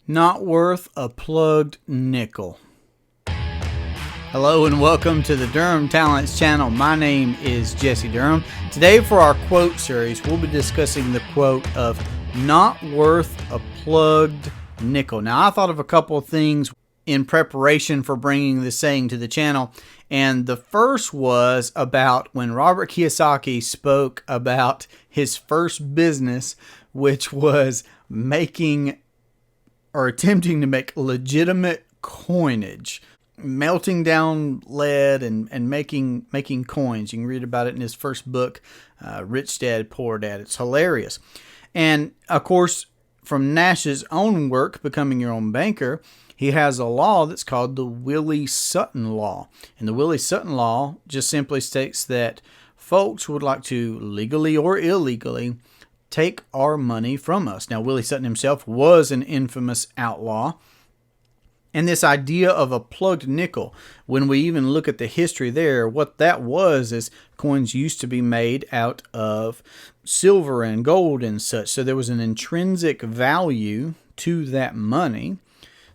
Not worth a plugged nickel. Hello and welcome to the Durham Talents channel. My name is Jesse Durham. Today for our quote series, we'll be discussing the quote of not worth a plugged nickel. Now, I thought of a couple of things in preparation for bringing this saying to the channel. And the first was about when Robert Kiyosaki spoke about his first business, which was making or attempting to make legitimate coinage, melting down lead and making coins. You can read about it in his first book, Rich Dad, Poor Dad. It's hilarious. And of course, from Nash's own work, Becoming Your Own Banker, he has a law that's called the Willie Sutton Law. And the Willie Sutton Law just simply states that folks would like to legally or illegally take our money from us. Now, Willie Sutton himself was an infamous outlaw. And this idea of a plugged nickel, when we even look at the history there, what that was is coins used to be made out of silver and gold and such. So there was an intrinsic value to that money.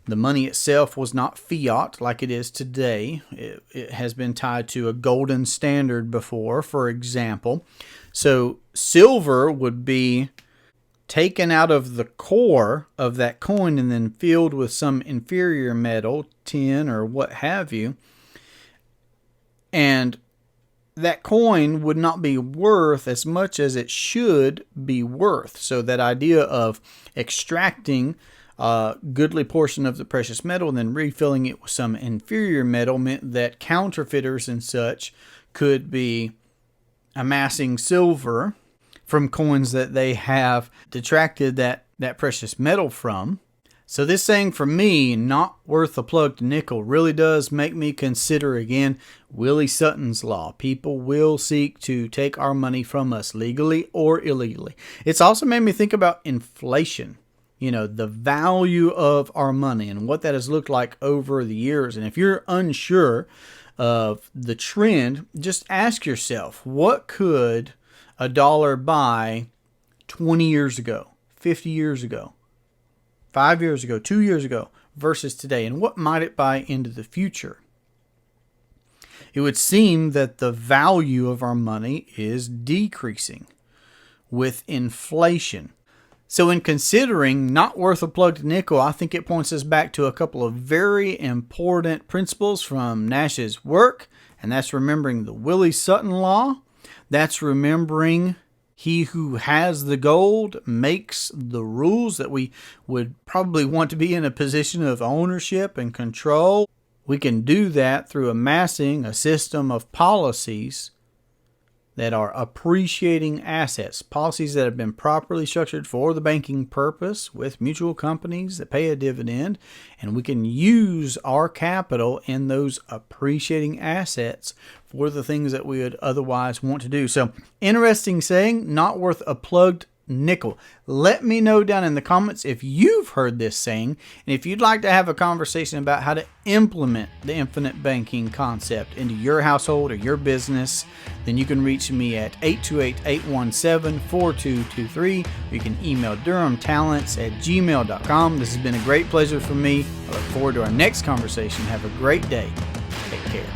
The money itself was not fiat like it is today. It has been tied to a golden standard before, for example. So silver would be taken out of the core of that coin and then filled with some inferior metal, tin or what have you. And that coin would not be worth as much as it should be worth. So that idea of extracting a goodly portion of the precious metal and then refilling it with some inferior metal meant that counterfeiters and such could be amassing silver from coins that they have detracted that precious metal from. So this saying for me, not worth a plugged nickel, really does make me consider again Willie Sutton's law. People will seek to take our money from us legally or illegally. It's also made me think about inflation. You know, the value of our money and what that has looked like over the years. And if you're unsure of the trend, just ask yourself, what could a dollar buy 20 years ago, 50 years ago, 5 years ago, 2 years ago versus today? And what might it buy into the future? It would seem that the value of our money is decreasing with inflation. So in considering not worth a plugged nickel, I think it points us back to a couple of very important principles from Nash's work, and that's remembering the Willie Sutton Law. That's remembering he who has the gold makes the rules, that we would probably want to be in a position of ownership and control. We can do that through amassing a system of policies that are appreciating assets, policies that have been properly structured for the banking purpose with mutual companies that pay a dividend, and we can use our capital in those appreciating assets for the things that we would otherwise want to do. So, interesting saying, not worth a plugged nickel. Let me know down in the comments if you've heard this saying, and if you'd like to have a conversation about how to implement the infinite banking concept into your household or your business, then you can reach me at 828-817-4223. You can email durhamtalents@gmail.com. This has been a great pleasure for me. I look forward to our next conversation. Have a great day. Take care.